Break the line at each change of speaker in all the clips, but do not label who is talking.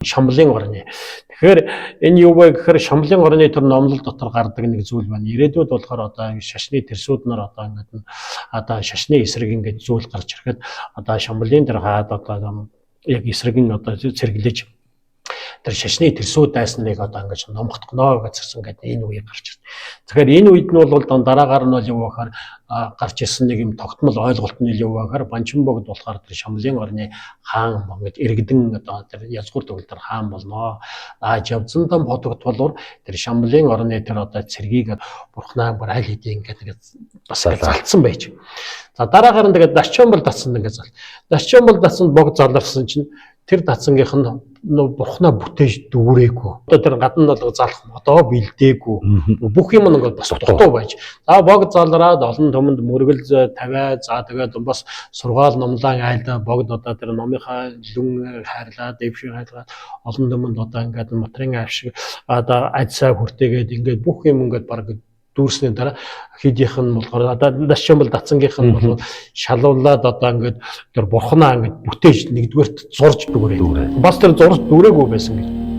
Шамлын орны. Тэгэхээр энэ юу вэ гэхээр Шамлын орны төр номлол дотор гардаг нэг зүйл байна. Ирээдүйд болохоор одоо шашны тэрсүүднэр одоо ингээд одоо шашны эсрэг ингээд зүйл гарч ирэхэд одоо Шамлын тэр хаад одоо яг эсрэг нь одоо цэргэлж тэр шашны тэрсүүд дайсныг одоо ингэж номготгоно гэсэн ингээд энэ үе гарч ирсэн. Тэгэхээр энэ үед нь бол дараагаар нь бол юу гэхээр гарч ирсэн нэг юм тогтмол ойлголт нь юу гэхээр Банчимбогд болохоор тэр Шамлын орны хаан ингэж иргэдэн одоо тэр язгуур төгөлдөр хаан болно. Жавзандан бодогт болвол тэр Шамлын орны тэр одоо цэргийг бурхнаа бүр аль хэдийн ингээд бас залтсан байж. За дараагаар нь тэгээд Дашчомбол татсан ингээд зал. Дашчомбол татсан бог заларсан чинь тэр дацангийнх нь бурхнаа бүтээж дүүрээгүй. Одоо тэр гадна бол залах одоо бэлдээгүй. Бүх юм ингээд бас дутуу байж. За бог залраад олон түмэнд мөргөл тавиа. За тэгээд бас сургаал номлон айлда богд одоо тэр номынхаа лүн хайрлаад дэвшиг хайрлаад олон түмэнд одоо ингээд матрын авшиг одоо ажсаа хүртээгээд ингээд бүх юм ингээд баг дүүрсний дараа хидийнх нь болохоор одоо Дашчомбол дацангийнх нь бол шалуулаад одоо ингээд тэр бурхнаа ингээд бүтээж нэгдүгээрт зурж дүүрээ. Бас тэр зурж дүүрээгүй байсан гэж.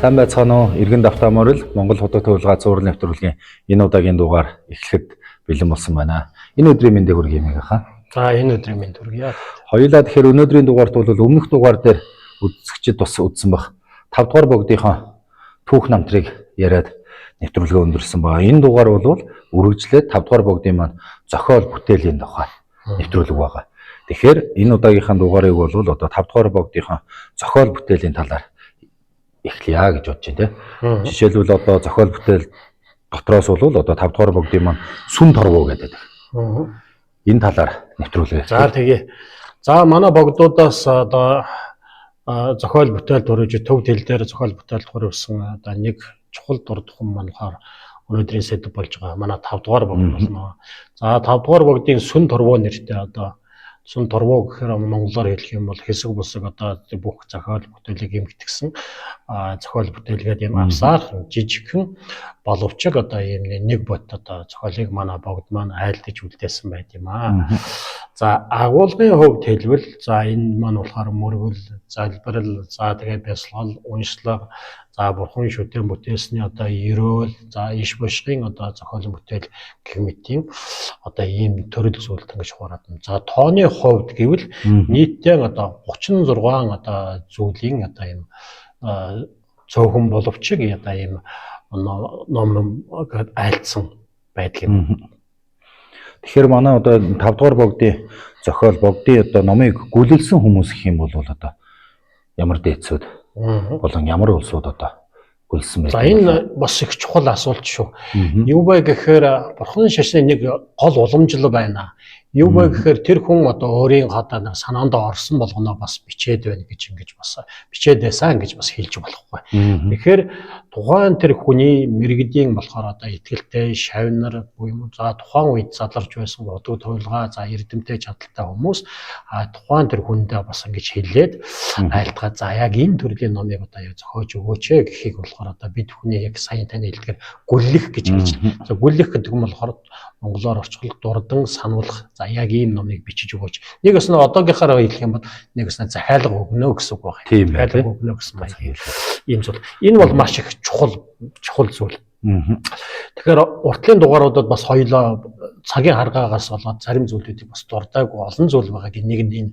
Сайн байцгаана уу? Иргэн давтаамаар л Монгол худаг төвлөгөө зураг нэвтрүүлгийн энэ удаагийн дугаар эхлэхэд бэлэн болсон байна. Энэ өдрийн мэндийг хүргэе мэгийнхаа.
За энэ өдрийн мэнд хүргэе.
Хоёулаа тэгэхээр өнөөдрийн дугаарт бол өмнөх дугаар дээр үзэгчид бас үзсэн баг 5 дугаар богдынхаа түүх намтрыг яриад нэвтрүүлгээ өндөрсөн ба. Энэ дугаар бол үргэлжлээд 5 дугаар богдын маань зохиол бүтээлийн тухай нэвтрүүлэг байгаа. Тэгэхээр энэ удаагийнхаа дугаарыг бол одоо 5 дугаар богдынхаа зохиол бүтээлийн талаар эхлэе гэж бодож байна. Жишээлбэл одоо зохиол бүтээл дотроос бол одоо 5 дугаар богдын маань сүн торгоо гэдэг. Энэ талаар нэвтрүүлгээ.
За тэгээ. За манай богдуудаас одоо зохиол бүтээл дурж төв тэл дээр зохиол бүтээл дурвсан одоо нэг чухал дурдхан манахаар өнөөдрийн сэдв болж байгаа. Манай 5 дугаар богд болно. За 5 дугаар богдын сүн торгоо нэртэй одоо сүн торгоо гэхээр монголоор хэлэх юм бол хэсэг бусаг одоо бүх зохиол бүтээлийг эмгтгсэн зохиол бүтээлгээд юм авсаар жижигхэн боловчиг одоо юм нэг бот одоо зохиолыг манай богд маань айлдаж үлдээсэн байт юм аа. За агуулгын хувьд хэлбэл за энэ маань болохоор мөргөл, залбирал, за тэгээ бясалгал, уншлага, за бурхан шүтэн бүтээсний одоо ерөөл, за иш бошгын одоо зохиолын бүтээл гэх мэт юм одоо ийм төрөл зүйлд ингэж хураад. За тооны хувьд гэвэл нийтдээ одоо 36 одоо зүйлийн одоо ийм цөөхөн боловчиг одоо ийм ном айлдсан байдал юм.
Тэгэхээр манай одоо 5 дугаар богдын зохиол богдын одоо номыг гүйлэлсэн хүмүүс гэх юм бол одоо ямар дээдсүүд болон ямар улсууд одоо гүйлсэн бэ?
За энэ бас их чухал асуулт шүү. Юу вэ гэхээр бурхан шашны нэг гол уламжлал байна. Юу вэ гэхээр тэр хүн одоо өөрийн одоо санаанд орсон болгоно бас бичээд байна гэж ингэж бас бичээд байсан гэж бас хэлж болохгүй. Тэгэхээр тухайн тэр хүний мэрэгдийн болохоор одоо итгэлтэй шавнар буюу за тухайн үед задарч байсан удаг туйлгаа за эрдэмтэй чадaltaй хүмүүс тухайн тэр хүндээ бас ингэж хэлээд айлтгаа за яг энэ төрлийн номыг одоо яг зохиож өгөөч гэхийг болохоор одоо бид хүний яг сайн тань хэлдгээр гүллэх гэж хэлж байна. За гүллэх гэдэг нь болохоор монголоор орчуулах дурдан сануулах за яг ийм номыг бичиж өгөөч. Нэг өснө одоогийнхаараа хэлэх юм бол нэг өснө захиалга өгнө гэсэн үг байна. Захиалга өгнө гэсэн маяг ийм зүйл. Энэ бол маш их чухал зүйл. Тэгэхээр уртлын дугааруудад бас хоёулаа цагийн харгаагаас болоод зарим зүйлүүдийг бас дурдаагүй олон зүйл байгааг нэг нь энэ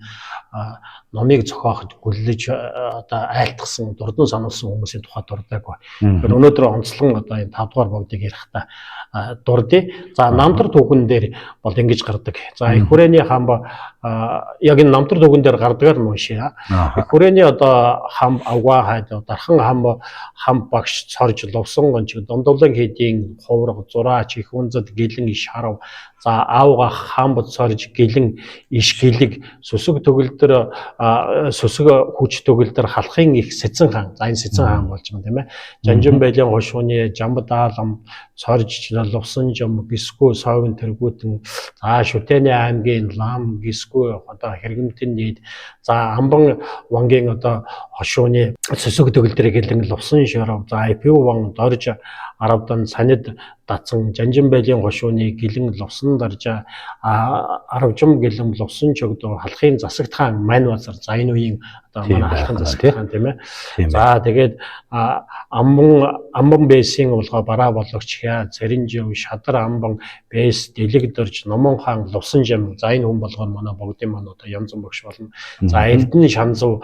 номыг зохиоход гүллэж одоо айлтгсан дурдан сануулсан хүмүүсийн тухай дурдаагүй. Тэгэхээр өнөөдөр онцлон одоо энэ 5 дугаар богдыг ярихдаа дурдъя. За намтар түүхэн дээр бол ингэж гардаг. За их хүрээний хам яг энэ намтар түүхэн дээр гардагаар нь уншия. Их хүрээний одоо хам авгаа хайд дархан хам багш цорж лувсан гонч домдовлон хийдийн хувраг зураач их үнзад гэлэн иш харав. За аавга хаан бод сорж гэлэн иш гэлэг сүсэг төгөлдөр сүсэг хүч төгөлдөр халахын их Сэцэн хаан. За энэ Сэцэн хаан болж байгаа юм тийм ээ. Жанжин байлын гошууны Жамбад аалам сорж лувсан жам гисгүй совын тэргүүтэн за Шүтэний аймгийн лам гисгүй одоо хэрэгэмтэн нийт за Амбан вангийн одоо хошууны сүсэг төгөлдрийг гэлэн лувсан шоров за IPU ван дорж аравдан санид датсан Жанжин байлын гошууны гэлэн лувсан дарж аравжим гэлэн лувсан чогдоо халахын засагт хаан мань базар за энэ үеийн одоо манай халахын засагт хаан тийм ээ. За тэгээд амбан бэсийн улгаа бараа болгоч хя Цэрэнжив Шадар амбан бэс дэлэг дөрж Номон хаан лувсан жим за энэ хүн болгоор манай богдын маань одоо янзан багш болно. За Эрдэнэ шанзав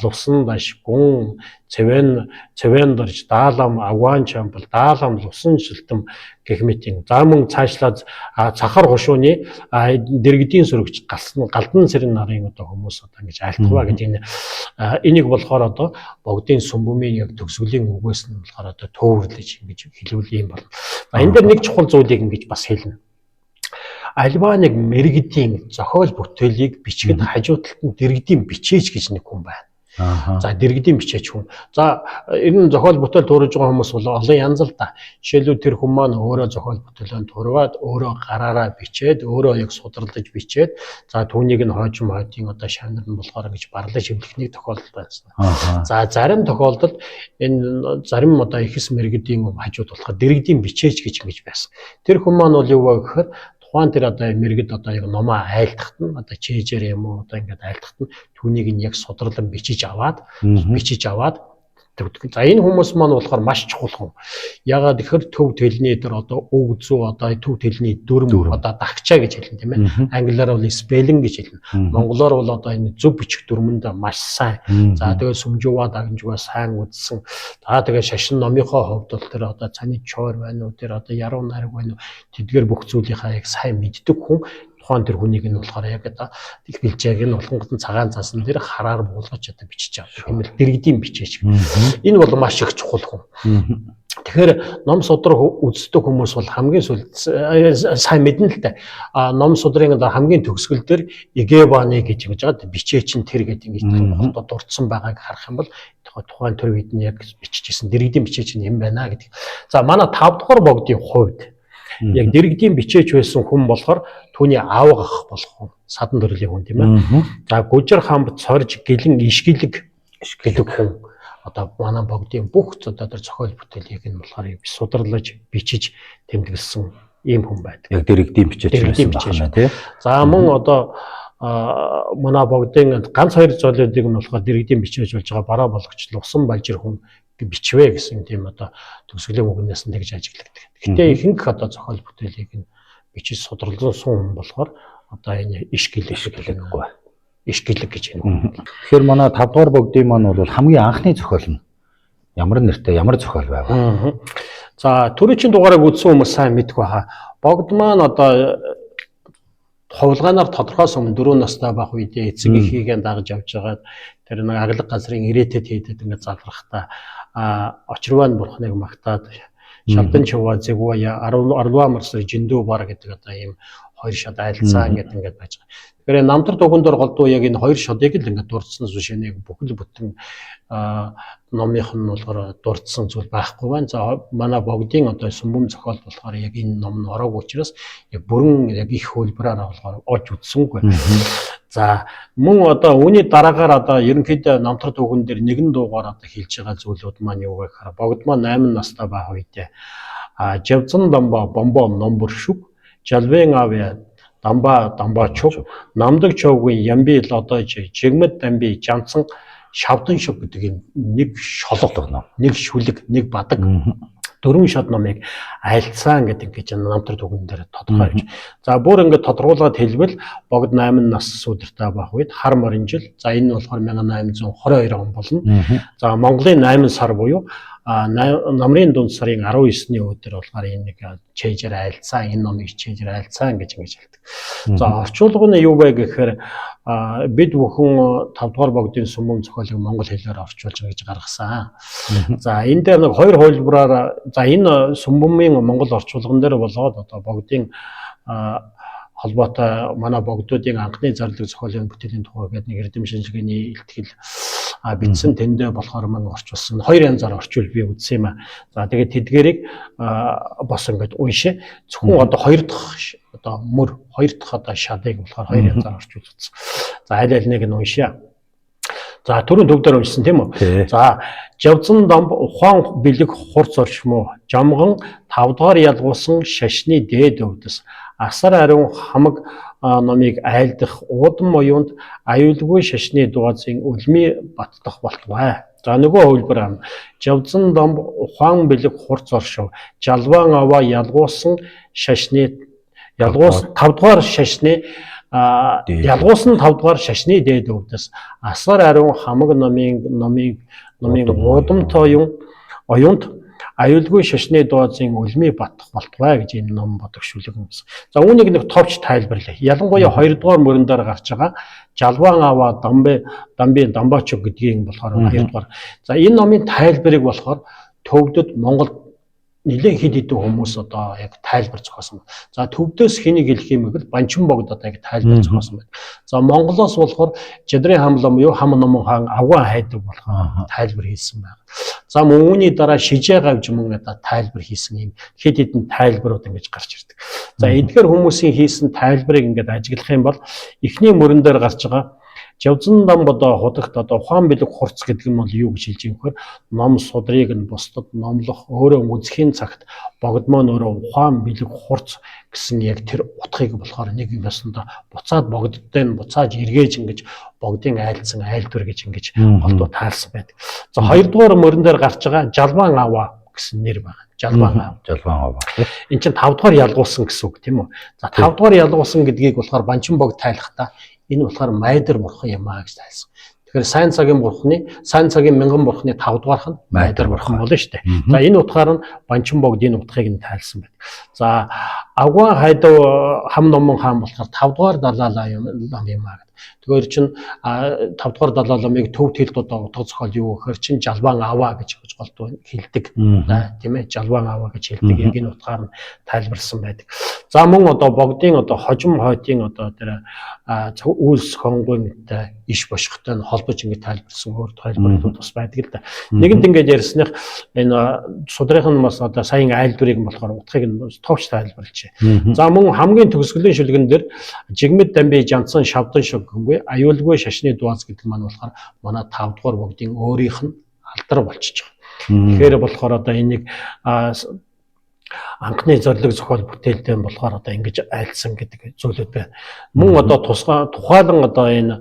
лувсан даш гүн цэвэн дөрж даалам агван чамбал даалам лувсан шилтэм гэх мэтийн за мөн цаашлаад цахар хошууны дэргэдийн сүрэгч галдан сэрэн нарын одоо хүмүүс одоо ингэж айлтгаваа гэж энийг болохоор одоо богдын сүмбүмийн яг төгсгөлийн үгээс нь болохоор одоо төвөрлөж ингэж хэлвэл юм байна. Энэ дээр нэг чухал зүйлийг ингэж бас хэлнэ. Альва нэг мэрэгдийн зохиол бүтээлийг бичгэд хажуу талд нь дэргэдийн бичээч гэж нэг хүн байна. За дэргэдийн бичээч хүн. За энэ зохиол бүтээл туурж байгаа хүмүүс бол олон янз л да. Жишээлбэл тэр хүн маань өөрөө зохиол бүтээлээ турваад өөрөө гараараа бичээд өөрөө яг сударлаж бичээд за түүнийг нь хойжим хойдын одоо шавнар нь болохоор гэж барлаж хэвлэхний тохиолдол байсан. За зарим тохиолдолд энэ зарим одоо ихс мэрэгдийн хажууд болохоор дэргэдийн бичээч гэж байсан. Тэр хүн маань бол юу вэ гэхээр тухайн тэр одоо мэрэгд одоо яг номоо айлтгахт нь одоо чэйжэр юм уу одоо ингээд айлтгахт нь түүнийг нь яг судралан бичиж аваад за энэ хүмүүс маань болохоор маш чухал хүн. Ягаад гэхээр төв төлний дээр одоо үг зүү одоо төв төлний дүрм одоо дагчаа гэж хэлнэ тийм ээ. Англиар бол spelling гэж хэлнэ. Монголоор бол одоо энэ зөв бичих дүрмэнд маш сайн. За тэгээ сүмжүүва дагнжгаа сайн үзсэн. За тэгээ шашин номынхоо хувьд бол тэр одоо цаны чоор байна уу тэр одоо яруу найраг байна уу тэдгээр бүх зүйлийнхаа яг сайн мэддэг хүн. Тухайн тэр хүнийг нь болохоор яг одоо их бэлжээг нь улганготын цагаан цаасан дээр хараар буулгаж одоо бичиж авдаг. Хэмэл дэргэдийн бичээч. Энэ бол маш их чухал хүн. Тэгэхээр ном судраг үздэг хүмүүс бол хамгийн сайн мэднэ л дээ. Ном судрын хамгийн төгсгөл дээр Игебаны гэж байгаа бичээч нь тэр гэдэг ингэж Монголд дурдсан байгааг харах юм бол тухайн тэр үед нь яг бичижсэн дэргэдийн бичээч нь юм байна гэдэг. За манай 5 дугаар богдын хувьд яг дэргэдийн бичээч байсан хүн болохоор түүний аав ах болох хүн садан төрлийн хүн тийм ээ. За Гужир хаан цорж гэлэн ишгэлэг гэдэг хүн одоо манай богдын бүх одоо тэр зохиол бүтээлийг нь болохоор сударлаж бичиж тэмдэглэсэн ийм хүн байдаг. Яг дэргэдийн бичээч байсан тийм. За мөн одоо манай богдын ганц хоёр золиодыг нь болохоор дэргэдийн бичээж болж байгаа бараа болгоч Лувсан Балжир хүн бичвэ гэсэн тийм одоо төгсгөлийн үгнээс нь тэгж ажиглагдаг. Гэхдээ ихэнх одоо зохиол бүтээлийг нь бичиж судралсан хүн болохоор одоо энэ ишгэлэг гэхгүй. Ишгэлэг гэж энэ. Тэгэхээр манай 5 дугаар богдын маань бол хамгийн анхны зохиол нь ямар нэртэй ямар зохиол байв? За түрүүчийн дугаарыг үзсэн хүмүүс сайн мэдэх байхаа. Богд маань одоо хувилгаанаар тодорхойлсон өмнө 4 настай байх үедээ эцэг эхийгээ дагаж явж байгаад тэр нэг аглаг газрын ирээтэд хийдэд ингээд залрахтаа очирван бурхныг магтаад шалдан чуваа зэгвая 10 марсаар жиндүү бар гэдэг одоо ийм хоёр шат айлцаа ингээд байж байгаа. Тэгэхээр намтар дугундор голдуу яг энэ хоёр шодыг л ингээд дурдсан зүйл нэг бүхэл бүтэн номынх нь болохоор дурдсан зүйл байхгүй байна. За манай богдын одоо сүмбүм зохиол болохоор яг энэ ном нь ороог учраас яг бүрэн яг их хөлбраар болохоор олж үзсэнгүй. За мөн одоо үүний дараагаар одоо ерөнхийдөө намтар дугуун дээр нэгэн дуугаар одоо хэлж байгаа зүйлүүд маань юу вэ гэхээр богд маань 8 настай байх үедээ Жавцан дамба бомбо номбор шүг жалвэн авья дамба чуг намдаг човгийн ямби лодож жигмэд дамби жамцсан шавдан шуг гэдэг нэг шолол нэг шүлэг нэг бадаг 4 шат номыг айлцсан гэдэг ингэж намтар дугуун дээр тодорхойлж. За бүр ингэ тодорхойлоод хэлбэл богд 8 нас сүдэртэй байх үед хар морин жил. За энэ болохоор 1822 он болно. За Монголын 8 сар буюу намрын дунд сарын 19-ний өдөр болохоор энэ нэг чэйжэр айлцсан энэ номыг чэйжэр айлцсан гэж ингэж хэлдэг. За орчуулга нь юу вэ гэхээр бид бүхэн 5 дугаар богдын сүмбүм зохиолыг монгол хэлээр орчуулж байгаа гэж гаргасан. За энэ дээр нэг хоёр хувилбараар за энэ сүмбүмийн монгол орчуулган дээр болоод одоо богдын холбоотой манай богдуудын анхны зарлаг зохиолын бүтээлийн тухай гэдэг нэг эрдэм шинжилгээний илтгэл бичсэн тэндээ болохоор маань орчуулсан. Хоёр янзаар орчуул би үзсэн юм аа. За тэгээд тэдгэрийг бас ингээд уншээ. Зөвхөн одоо хоёр дахь одоо мөр хоёр дахь одоо шадыг болохоор хоёр янзаар орчуулсан. За аль аль нэг нь уншъя. За түрүүн төвдөр уншсан тийм үү? За жавзан домб ухаан бэлэг хурц орчмоо жамган 5 дугаар ялгуулсан шашны дээд өвдөс асар ариун хамаг номыг айлдах уудам оюунд аюулгүй шашны дугаазын үлми баттах болтугай. За нөгөө хөвлбөр жавзан домб ухаан бэлэг хурц оршив жалваан аваа ялгуулсан шашны 5 дугаар шашны ялгуулсан 5 дугаар шашны дээд өвдөс асар ариун хамаг номын уудамтай оюунд аюулгүй шашны дугаазын үлми баттах болтугай гэж энэ ном бодогшүүлэг юмсан. За үүнийг нэг товч тайлбарлая. Ялангуяа 2 дугаар мөрөн дээр гарч байгаа жалваан аваа дамбаачог гэдгийг болохоор 2 дугаар. За энэ номын тайлбарыг болохоор төвдөд Монгол нэлээд хэд хэдэн хүмүүс одоо яг тайлбар зохиосон байна. За төвдөөс хэнийг хэлэх юм бэ гэвэл Банчин богд одоо яг тайлбар зохиосон байна. За Монголоос болохоор Жадрын хамлам юу хам номон хаан авган хайдаг болохоор тайлбар хийсэн байна. За үүний дараа шижээ гавж мөн одоо тайлбар хийсэн юм хэд хэдэн тайлбарууд ингэж гарч ирдэг. За эдгээр хүмүүсийн хийсэн тайлбарыг ингээд ажиглах юм бол эхний мөрөн дээр гарч байгаа жавзан дам одоо худагт одоо ухаан бэлэг хурц гэдэг нь бол юу гэж хэлж байгаа юм бэ? Ном судрыг нь бусдад номлох өөрөө үзхийн цагт богдмоо нөрөө ухаан бэлэг хурц гэсэн яг тэр утгыг болохоор нэг юм ясандаа буцаад богддтой нь буцааж эргээж ингэж богдын айлдсан айлдвар гэж ингэж холдоо таалсан байдаг. За хоёрдугаар мөрөн дээр гарч байгаа жалваан аваа гэсэн нэр байна. Жалваан аваа. Энд чинь 5 дугаар ялгуулсан гэсэн үг тийм үү? За 5 дугаар ялгуулсан гэдгийг болохоор Банчин богд тайлахтаа энэ болохоор майдар бурхан юм аа гэж тайлсан. Тэгэхээр сайн цагийн мянган бурханы 5 дугаарх нь майдар бурхан болно шүү дээ. За энэ утгаар нь Банчин богд энэ утгыг нь тайлсан байна. За авган хайдав хам номон хаан болохоор 5 дугаар далаалаа юм аа. Тэгэхээр чин 5 дугаар далааламыг төвд хэлд одоо утга зохиол юу гэхээр чин жалваан аваа гэж голд хэлдэг. Тийм ээ жалваан аваа гэж хэлдэг. Яг энэ утгаар нь тайлбарлсан байдаг. За мөн одоо богдын одоо хожим хойтын одоо тэр үйлс хонгойнтой иш бошготой нь холбож ингэ тайлбарлсан өөр тайлбарлууд бас байдаг л да. Нэгэнт ингэж ярьсных энэ судрын бас одоо саяын айлдварыг болохоор утгыг нь товч тайлбарлажээ. За мөн хамгийн төгсгөлийн шүлгэн дээр жигмэд дамби жанцсан шавдан шиг хөнгөө аюулгүй шашны дуаз гэдэг маань болохоор манай 5 дугаар богдын өөрийнх нь алдар болчихж байгаа. Тэгэхээр болохоор одоо энийг анхны зорилго зохиол бүтээлтэй болохоор одоо ингэж айлдсан гэдэг зүйлүүд байна. Мөн одоо тухайлан одоо энэ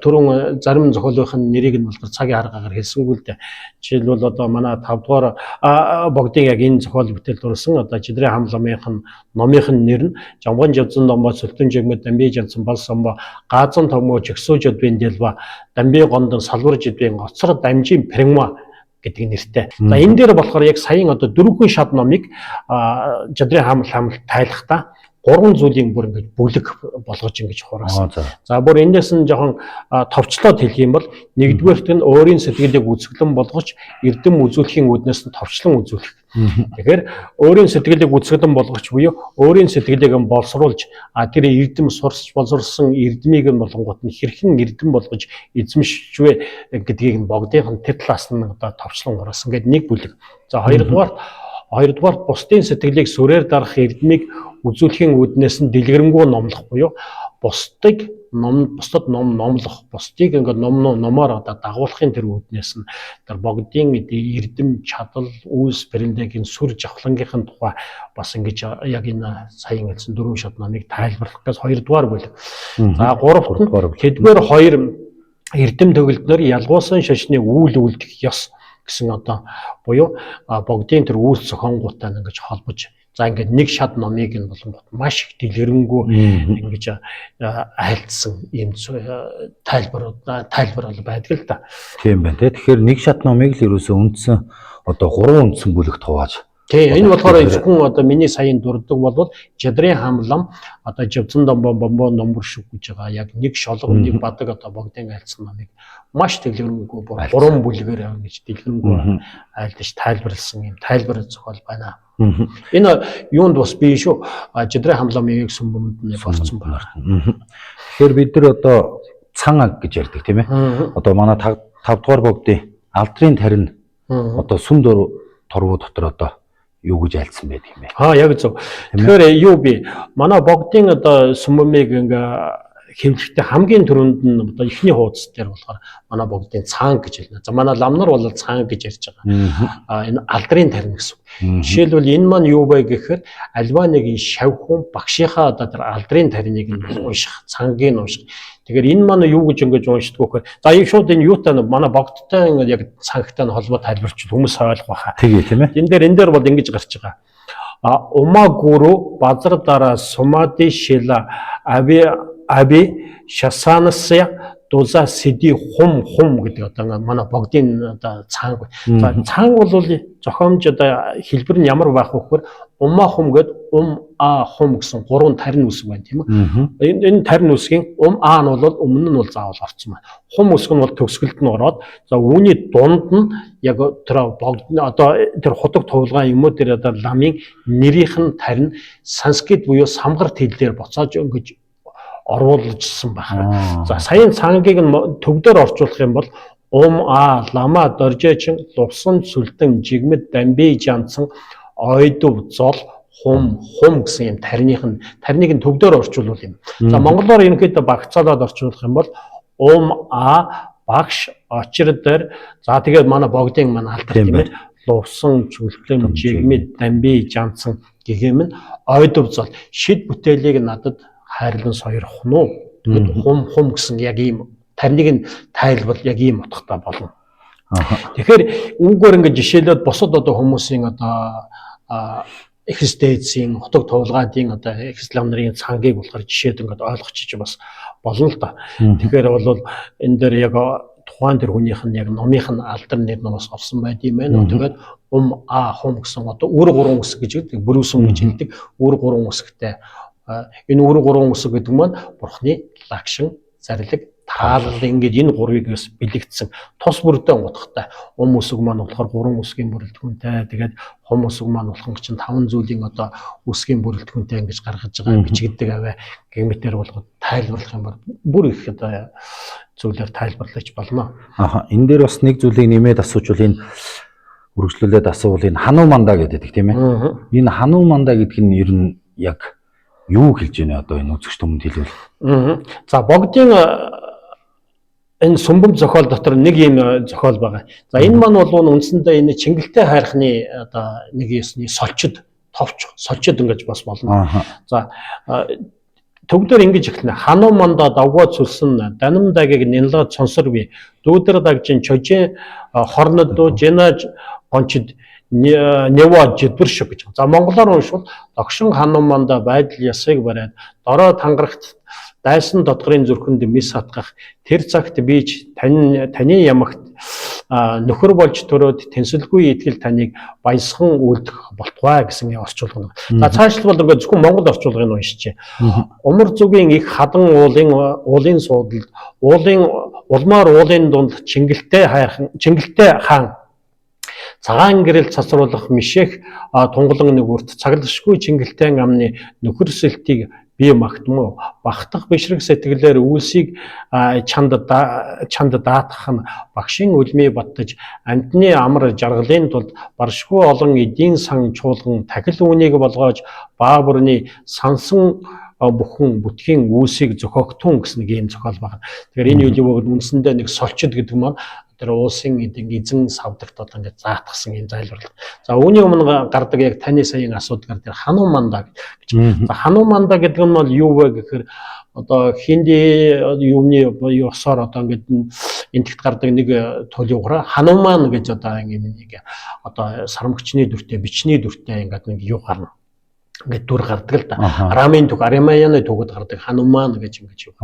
түрүүн зарим зохиолын нэрийг нь болохоор цагийн аргаар хэлсэнгүй л дээ. Жишээлбэл одоо манай 5 дугаар богдын яг энэ зохиол бүтээл дурсан одоо Жидрийн хамламынх номын нэр нь Жамган жавзан номоо Сөлтөн жигмэд дамби жансан балсамба Гаазан томоо жигсүү жодвын дэлва дамби гондон салвар жидвэн оцор дамжин пряма гэдэг нэртэй. За энэ дээр болохоор яг саяын одоо 4 шат номыг Жадрын хамл тайлахдаа 3 зүйлийн бүр ингэж бүлэг болгож ингэж хураасан. За бүр эндээс нь жоохон товчлоод хэлэх юм бол нэгдүгээрт нь өөрийн сэтгэлийг үзэсгэлэн болгож эрдэм үзүүлэхийн үүднээс нь товчлон үзүүлэх. Тэгэхээр өөрийн сэтгэлийг үзэсгэлэн болгож буюу өөрийн сэтгэлийг нь боловсруулж тэр эрдэм сурч боловсруулсан эрдмийг нь болгонгууд нь хэрхэн эрдэм болгож эзэмшвэ гэдгийг нь богдынх нь тэр талаас нь одоо товчлон хураасан гэдэг нэг бүлэг. За хоёрдугаар бусдын сэтгэлийг сүрээр дарах эрдмийг үзүүлэхийн үүднээс нь дэлгэрэнгүй номлох буюу бусдад ном номлох, бусдыг ингээд номоор одоо дагуулахын тэр үүднээс нь тэр богдын эрдэм чадал, үйлс брэндийн сүр жавхлангийнхын тухай бас ингэж яг энэ саяын хэлсэн 4 шат номыг тайлбарлах гэж 2 дугаар бүлэг. За 3 дугаар хэдгээр 2 эрдэм төгөлднөр ялгуусан шашны үйл үлдэх ёс гэсэн одоо буюу богдын тэр үйлс зохионгуудтай ингэж холбож за ингээд нэг шат номыг нь болонгот маш их дэлгэрэнгүй ингэж айлдсан ийм тайлбар байдаг л да.
Тийм байна те. Тэгэхээр нэг шат номыг л ерөөсөө үндсэн одоо 3 үндсэн бүлэгт хувааж
Тийм энэ болохоор зөвхөн одоо миний саяын дурддаг болвол жадрын хамлам одоо живцэн бомбо номбор шиг гэж байгаа яг нэг шолгон нэг бадаг одоо богдын айлцсан намыг маш дэлгэрэнгүй 3 бүлгээр гэж дэлгэрэнгүй айлдаж тайлбарлсан юм тайлбар зохиол байна. Энэ юунд бас бий шүү жадрын хамламыг сүмбэмд нь болцсон байна.
Тэгэхээр бид нар одоо цан аг гэж ярьдаг тийм ээ. Одоо манай 5 дугаар богдын алдрын тарин одоо сүм торгуу дотор одоо юу гэж айлцсан байдаг юм бэ?
Яг зөв. Тэгэхээр юу би манай богдын одоо сүмбэмийг ингээ хэвлэхдээ хамгийн түрүүнд нь одоо ихний хуудас дээр болохоор манай богдын цаан гэж хэлнэ. За манай лам нар бол цаан гэж ярьж байгаа. Энэ алдрын тарин гэсэн. Жишээлбэл энэ маань юу вэ гэхээр альва нэг шавхун багшийнхаа одоо тэр алдрын тариныг нь унших, цангийг нь унших. Тэгэхээр энэ маань юу гэж ингэж уншдаг вэ? За ийм шууд энэ юутай манай богдтой яг цангтай нь холбоо тайлбарч хүмүүс ойлгох байхаа.
Тэгээ тийм ээ.
Энэ дээр бол ингэж гарч байгаа. Умагуру базар дараа сумади шила аби шасанасya дуза сиди хум гэдэг одоо манай богдын одоо цаанг. За цаанг бол зохиомж одоо хэлбэр нь ямар байх вэ гэхээр ума хум гэд хум гэсэн 3 тарин үсэг байна тийм үү. Энэ тарин үсгийн а нь бол өмнө нь бол заавал орцсон байна. Хум үсэг нь бол төгсгөлд нь ороод за үүний дунд нь яг тэр богдны одоо тэр худаг тувалгаан юм уу тэр одоо ламын нэрийнх нь тарин санскрит буюу самгарт хэлээр буцааж ингэж оруулжсэн байна. За саяын цангийг нь төгдөр орчуулах юм бол лама доржээчин лувсан сүлдэн жигмэд дамби жанцсан ойдов зол хум гэсэн юм тариныг нь төгдөр орчуулвал юм. За монголоор ерөнхийдөө багцаалаад орчуулах юм бол багш очир дээр за тэгээд манай богдын манай алдар тийм ээ лувсан сүлдэн жигмэд дамби жанцсан гэгэм нь ойдов зол шид бүтээлийг надад хайрлан сойрох нь уу. Тэгээд хум гэсэн яг ийм тарныг нь тайлбар яг ийм утгатай болно. Тэгэхээр үүгээр ингээд жишээлээд босод одоо хүмүүсийн одоо экзистенцийн хотог туулгаадын одоо ислам нарын цангийг болохоор жишээд ингээд ойлгочих бас болно л да. Тэгэхээр бол энэ дээр яг тухайн тэр хүнийх нь яг номынх нь алдар нэр нь бас орсон байд юм байна. Тэгээд хум гэсэн одоо үр 3 үсэг гэж гэдэг бүрүүсэн гэж хэлдэг үр 3 үсэгтэй. Энэ үр 3 үсэг гэдэг маань бурхны лагшин зарлиг таалал ингээд энэ гурвыг бас бэлэгдсэн тус бүрдээ утгатай. Үсэг маань болохоор 3 үсгийн бүрэлдэхүүнтэй. Тэгээд хум үсэг маань болох чинь 5 зүйлийн одоо үсгийн бүрэлдэхүүнтэй ингэж гаргаж байгаа бичигддэг аваа гэмтэр болгоод тайлбарлах юм бол бүр их одоо зүйлээр тайлбарлаж болно.
Энэ дээр бас нэг зүйлийг нэмээд асуучвал энэ үргэлжлүүлээд асуувал энэ хануу мандаа гэдэг тийм ээ. Энэ хануу мандаа гэдэг нь ер нь яг юу хэлж байна одоо энэ үзэгч хүмүүнд хэлвэл.
За богдын энэ сүмбэм зохиол дотор нэг юм зохиол байгаа. За энэ маань бол үндсэндээ энэ Чингэлтэй хайрхны одоо нэг ёсны солчид ингэж бас болно. За төгдөр ингэж эхэлнэ. Хануу манда давгоо цүлсэн данамдагийг нэлээд сонсор би дүүдэр дагжин чожин хорнод жинаж гончид нэва жидвэр шиг гэж. За монголоор уншвал догшин хануу манда байдал ясыг бариад дорой тангарагт дайсан дотгорын зүрхэнд мис хатгах тэр цагт би ч таны ямагт нөхөр болж төрөөд тэнцэлгүй итгэл таныг баясхан үлдэх болтугай гэсэн орчуулга. За цаашлбал ингээд зөвхөн монгол орчуулгыг нь уншиж. Умар зүгийн их хадан уулын суудалд улмаар уулын дунд Чингэлтэй хаан цагаан гэрэл цацруулах мишэх тунгалан нэгүрт цаглашгүй Чингэлтэй амны нөхөрсөлтийг би магтмуу багтах бишрэг сэтгэлээр үлсийг чанд даатах нь багшийн үлмий баттаж амтны амар жаргалын тулд баршгүй олон эдийн сан чуулган тахил үнийг болгоож баабурны сансан бүхэн бүтгийн үүсийг зохиогтун гэсэн ийм зохиол байна. Тэгэхээр энэ юу вэ? Үндсэндээ нэг солчид гэдэг маань тэр уусын эзэн савдагт одоо ингээд заатгсан юм зайлварлал. За үүний өмнө гардаг яг таны саяын асуудгаар тэр хануу манда гэж. За хануу манда гэдэг нь бол юу вэ гэхээр одоо хинди юуны ёсоор одоо ингээд энтэгт гардаг нэг толиугаараа хануман гэж одоо ингээд нэг одоо сарамгчны дүртэй бичний дүртэй ингээд нэг юу гарна. ингээд дүр гардаг л да. Арамын түг, Арамаяны түгэд гардаг Хануман гэж ингэж юу.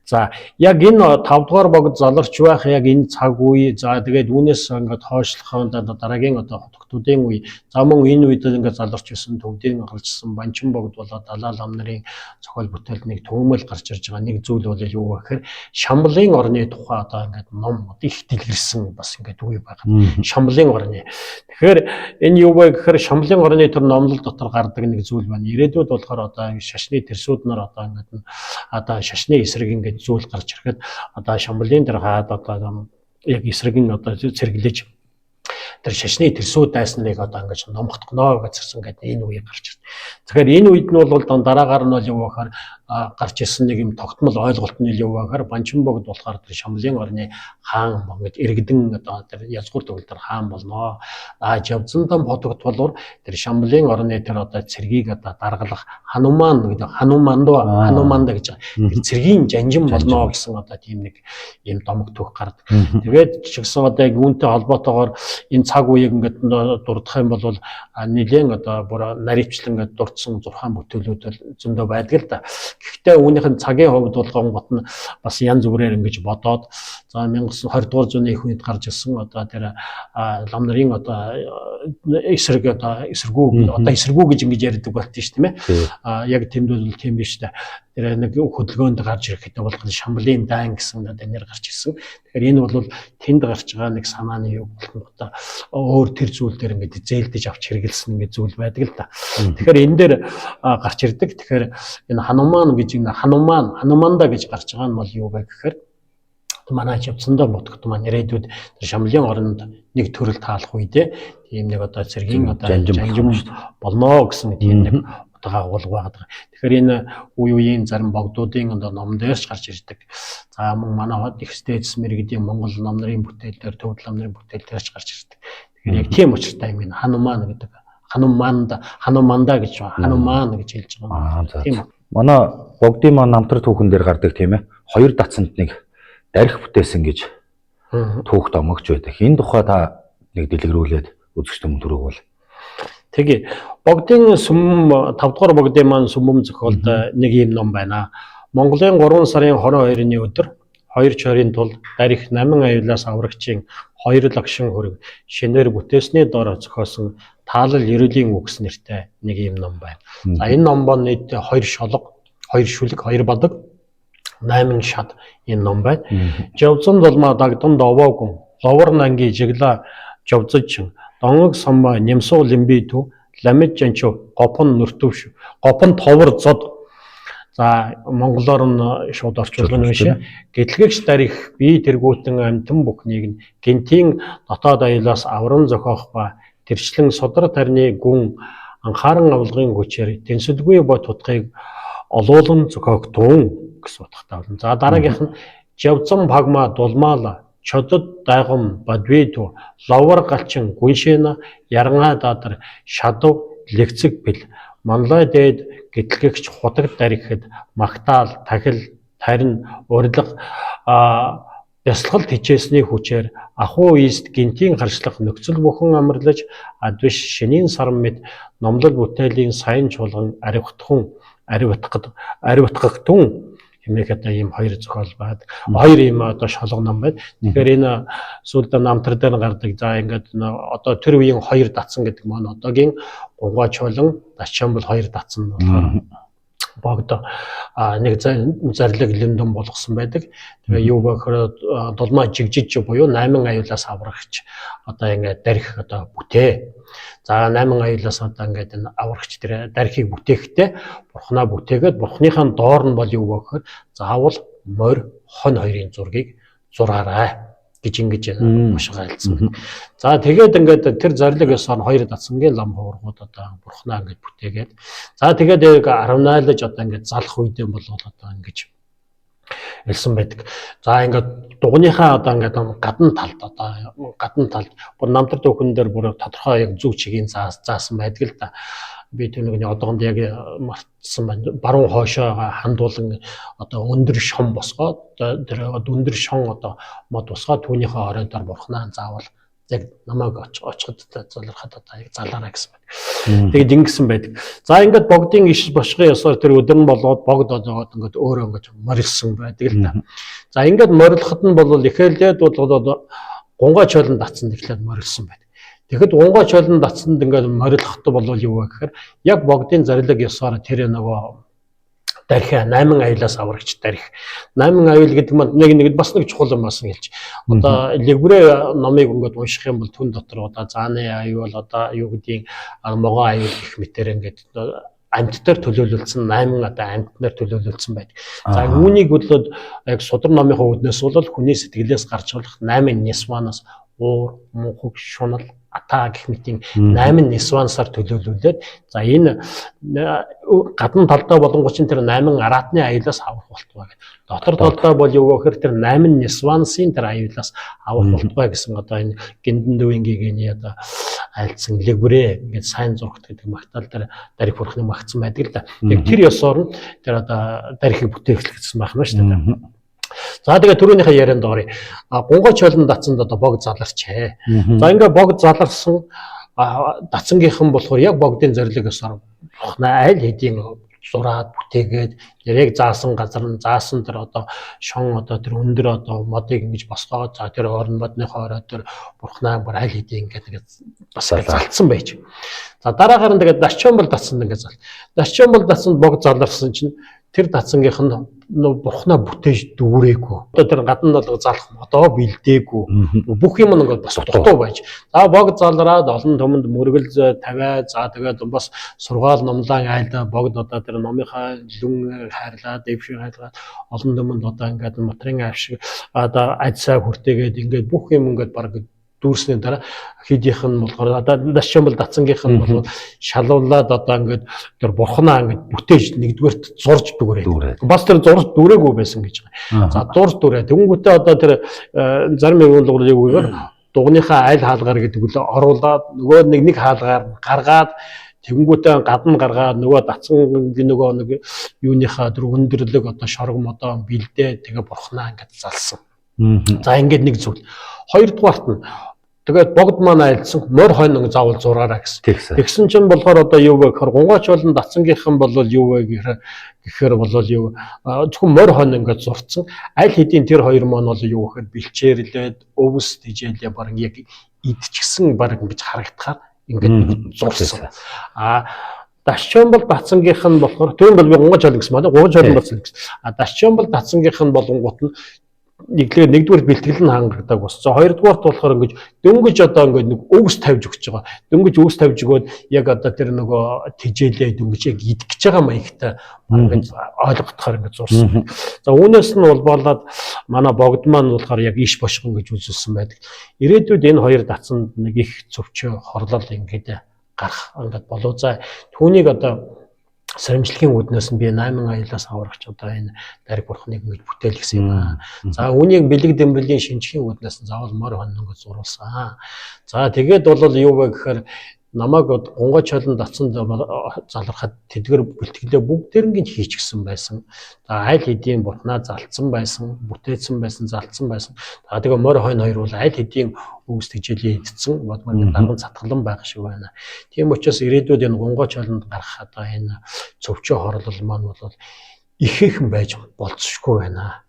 За яг энэ 5 дугаар богд заларч байх яг энэ цаг үе за тэгээд үүнээс ингээд хойшлох дараагийн хотогтуудын үе за мөн энэ үед ингээд заларч байсан төвдийн гарчсан банчин богд болоод далаа лам нарын зохиол бүтээлд нэг төвөмөл гарч ирж байгаа нэг зүйл бол юу вэ гэхээр Шамбалын орны тухай ингээд ном их дэлгэрсэн бас ингээд үе байгаа. Шамбалын орны. Тэгэхээр энэ юу вэ гэхээр Шамбалын орны төр номлол дотор гардаг нэг зүйл байна. Ирээдүйд болохоор шашны тэрсүүд нар ингээд шашны эсрэг ингээд зүйл гарч ирэхэд Шамбалын дээр хаад яг эсрэг нь цэргэлж тэр шашны тэрсүүд дайсныг ингэж номготгоно гэсэн ингээд энэ үе гарч ирсэн. Тэгэхээр энэ үед нь бол дараагаар нь бол юу гэхээр гарч ирсэн нэг юм тогтмол ойлголт нь юу гэхээр банчин богд болохоор тэр Шамбалын орны хаан богд иргэдэн тэр язгуур төгөлдөр хаан болно. Жавзандан хотогт болоор тэр Шамбалын орны тэр цэргийг даргалах Хануман гэдэг Хануманд гэж тэр цэргийн жанжин болно гэсэн тийм нэг юм домог төх гардаг. Тэгээд чигсэн яг үүнтэй холбоотойгоор энэ цаг үеийг ингээд дурдах юм бол нэлээд бүр наривчлан ингээд дурдсан 6 бүтээлүүд зөндөө байдаг л да. Гэхдээ үүнийх нь цагийн хувьд бол гонгот нь бас янз бүрээр ингэж бодоод за 1920 дугаар зууны их үед гарч ирсэн тэр лам нарын эсэргүү гэж ингэж ярьдаг болт нь тийм ээ. Яг тэмдэл бол тийм биш та. Тэр нэг хөдөлгөөнд гарч ирэхэд бол Шамбалын дайн гэсэн данаар гарч ирсэн. Тэгэхээр энэ бол тэнд гарч байгаа нэг санааны юу болох нь өөр тэр зүйл дээр ингээд зээлдэж авч хэрэгэлсэн ингээд зүйл байдаг л да. Тэгэхээр энэ дээр гарч ирдэг. Тэгэхээр энэ Хануман Хануманда гэж гарч байгаа нь бол юу вэ гэхээр манай Жавцандаа мотогт маань ирээдүйд Шамбалын оронд нэг төрөл таалах үедээ тийм нэг цэргийн жанжим болно гэсэн тийм нэг утгаагуул байгаа. Тэгэхээр энэ үеийн зарим богдуудын ном дээрч гарч ирдэг. За мөн манай хот их стэйц мэрэгдийн Монгол ном нарын бүтээлээр төвд ном нарын бүтээлээрч гарч ирдэг. Тэгэхээр яг тийм учиртай юм энэ Хануман гэдэг Хануманда гэж Хануман гэж хэлж байгаа. Тийм үү.
Манай богдын маань намтар түүхэн дээр гардаг тийм ээ. 2 дацанд нэг дарих бүтээсэн гэж түүх домогч байдаг. Энэ тухай та нэг дэлгэрүүлээд үзэгчтэй мөн төрөг бол.
Тэгээ богдын сүм 5 дугаар богдын маань сүмбэм зохиолд нэг юм ном байна. Монголын 3 сарын 22-ны өдөр 2 чойрын тул дарих 8 аюулаас аврагчийн 2 лагшин хөрөг шинээр бүтээсний доор зохиосон таалал ерөөлийн үгс нэртэй нэг юм ном байна. За энэ ном бол нийт 2 шолго, 2 шүлэг, 2 бадаг 8 шат энэ ном байна. Жавзан долма дагдан довоогун ловор нанги жигла жавзачин донгог самма нямсуу лимбиту ламид жанчо гопон нүртөвш гопон товор зод за монголоор нь шууд орчуулгын биш гэтлэгч дарих бие тэргүүлтэн амтан бүхнийг нь гинтийн дотоод аюулаас аврам зохиох ба тэрчлэн содар тарны гүн анхааран авалгын хүчээр тэнцэлгүй бод тутгыг олуулан зохиогдсон гэсэн утгатай болно. За дараагийнх нь Жавзан багма дулмаала чодод дайгам бадвиту ловор галчин гүншэна ярнга дадар шадав лэгцэг бил манлай дээд гэтлэгч худаг дарихэд магтаал тахил тарин урилга бясалгалт хичээсний хүчээр ахуй ийст гинтийн харшлах нөхцөл бүхэн амарлаж адвиш шинийн сарм мэд номлол бүтээлийн сайн чуулган аривтгах тун хэмээх ийм 2 зохиол байдаг. 2 ийм шолго ном байна. Тэгэхээр энэ сүүлд намтар дээр гардаг. За ингээд тэр үеийн 2 датсан гэдэг маань одоогийн Гунгай чуулган Дашчамбал 2 датсан болохоор богд нэг зарлиг лэндэн болгосон байдаг. Тэгээ юу гэхээр дулмаа жигжиж буюу 8 аюулаас аврагч ингээд дарих бүтээ. За 8 аюулаас ингээд энэ аврагч тэр дарихыг бүтээхдээ бурхнаа бүтээгээд бурхныхаа доор нь бол юу вэ гэхээр заавал морь хон хоёрын зургийг зураарай гэж ингэж ушгаалцсан. За тэгээд ингээд тэр зарлиг ёсоор 2 датсангийн лам хуургууд бурхнаа ингээд бүтээгээд за тэгээд аравнаалж ингээд залах үедээ бол ингэж элсэн байдаг. За ингээд дугныхаа ингээд гадна талд бүр намтар түүхэн дээр бүр тодорхой яг зүг чигийн заасан байдаг л да. Би тэр нэг одоонд яг мартсан байна. Баруун хоошоо хандуулан өндөр шон босгоод тэр өндөр шон мод босгоод түүнийхээ оройдоор бурхнаа заавал яг намайг очиход залрахад одоо яг залаараа гэсэн байна. Тэгээд ингэсэн байдаг. За ингээд богдын иш бошгын ёсоор тэр өдөр нь болоод богд одоогод ингээд өөрөө ингээд морилсон байдаг л та. За ингээд морилоход нь бол ихэлээд бол гунгаа чоолон татсан тэгэхээр морилсон байдаг. Тэгэхэд гунгаа чоолон татсанд ингээд морилоход бол юу вэ гэхээр яг богдын зарлиг ёсоор тэр нөгөө дарих 8 аюулаас аврагч дарих 8 аюул гэдэг нь нэг бас нэг чухал юм басан хэлж. Одоо Легбрэ номыг ингээд унших юм бол түн дотор одоо зааны аюул одоо юу гэдгийг могоо аюул гэх мэтэр ингээд амьтдаар төлөөлөлдсөн 8 одоо амьтнаар төлөөлөлдсөн байдаг. За үүнийг бодлоод яг судар номынхаа үднээс бол хүний сэтгэлээс гарч болох 8 нисванаас уур, мөнхөг, шунал ата гэх мэтийн 8 нисвансаар төлөөлүүлээд за энэ гадна талдаа болонгоч тэр 8 аратны аюулаас авах болтугай гэдэг. Дотор талдаа бол юу гэхээр тэр 8 нисвансын тэр аюулаас авах болтугай гэсэн одоо энэ Гиндэн дөвийн гигэний одоо айлцсан Легбрэ ингээд сайн зургт гэдэг магтаал дээр дарих бурхны магтсан байдаг л да. Яг тэр ёсоор нь тэр одоо дарихыг бүтээхлэгдсэн байх нь шүү дээ. За тэгээ түрүүнийхээ ярианд оръё. Гунгаа чоолон дацсанд одоо богд заларчээ. За ингээ богд заларсан дацсангийнхан болохоор яг богдын зорилго ёсоор аль хэдийн зураад бүтээгээд яг заасан газар нь заасан тэр одоо шон одоо тэр өндөр одоо модыг ингэж босгоод за тэр орон модныхоо орой тэр бурхнаа бүр аль хэдийн ингээд бас залцсан байж. За дараагаар нь тэгээд дашчон бол дацсанд ингээд зал. Дашчон бол дацсанд богд заларсан чинь тэр дацсангийнх нь бурхнаа бүтээж дүүрээгүй. Одоо тэр гадна бол залах модоо бэлдээгүй. Бүх юм ингээд бас дутуу байж. За богд залраад олон түмэнд мөргөл тавиа за тэгээд бас сургаал номлон айлда богд одоо тэр номынхаа лүн хайрлаад дэвшиг хайрлаад олон түмэнд одоо ингээд матрын авшиг одоо ажсаа хүртээгээд ингээд бүх юм ингээд баг дүүрсний дараа хидийнх нь болохоор одоо дашчон бол дацсангийнх нь бол шалуулаад одоо ингээд тэр бурхнаа ингээд бүтээж нэгдүгээрт зурж дүүрээ. Бас тэр зурж дүүрээгүй байсан гэж байгаа. За зурж дүүрээ. Тэнгүүтээ одоо тэр зарим явуулгыг үгээр дугныхаа аль хаалгаар гэдэг үлээ оруулаад нөгөө нэг хаалгаар гаргаад тэнгүүтээ гадна гаргаад нөгөө дацсангийн нөгөө нэг юуныхаа тэр өндөрлөг одоо шорог модоо бэлдээ тэгээ бурхнаа ингээд залсан. За ингээд нэг зүйл. Хоёрдугаарт нь тэгээд богд маань айлдсан морь хонь заавал зураараа гэсэн. Тэгсэн чинь болохоор одоо юу вэ гэхээр гунгаач болон дацсангийнхан бол юу вэ гэхээр бол юу зөвхөн морь хонь ингээд зурцсан. Аль хэдийн тэр хоёр маань бол юу гэхээр бэлчээрлээд өвс тижээлээ баг яг идчихсэн баг ингэж харагдахаар ингээд зурсан. Дашчон бол дацсангийнх нь болохоор түүн бол би гунгаач бол гэсэн маань гунгаач бол дацсан гэсэн. Дашчон бол дацсангийнх нь болонгууд нь нэгдүгээр бэлтгэл нь хангагддаг бас. За хоёрдугаарт болохоор ингэж дөнгөж одоо ингээд нэг өвс тавьж өгч байгаа. Дөнгөж өвс тавьж өгөөд яг одоо тэр нөгөө тижээлээ дөнгөж яг идэх гэж байгаа маягтай ингээд ойлгохоор ингээд зурсан. За үүнээс нь болоод манай богд маань болохоор яг иш бошгон гэж үзүүлсэн байдаг. Ирээдүйд энэ хоёр дацсанд нэг их зөвчөө хорлол ингээд гарах ингээд болов. За түүнийг одоо сарамжлагын үднээс нь би 8 аюулаас аврагч одоо энэ дариг бурхныг ингэж бүтээл гэсэн юм аа. За үүнийг бэлэг дэмбэлийн шинжлэхийн үднээс нь заавал морь хонь ингэж зурулсан. За тэгээд бол юу вэ гэхээр намайг гунгаач чолон дацсанд залрахад тэдгэр бэлтгэлээ бүгдээрнгийн хийчихсэн байсан. За аль хэдийн бурхнаа залцсан байсан, бүтээсэн байсан, залцсан байсан. За тэгээ морь хонь хоёр бол аль хэдийн өвс тижээлээ идсэн, бодмын дарган цатгалан байх шиг байна. Тийм учраас ирээдүйд энэ гунгаач чолонд гарах одоо энэ цөвчөө хорлол маань бол ихээхэн байж болцсохгүй байна.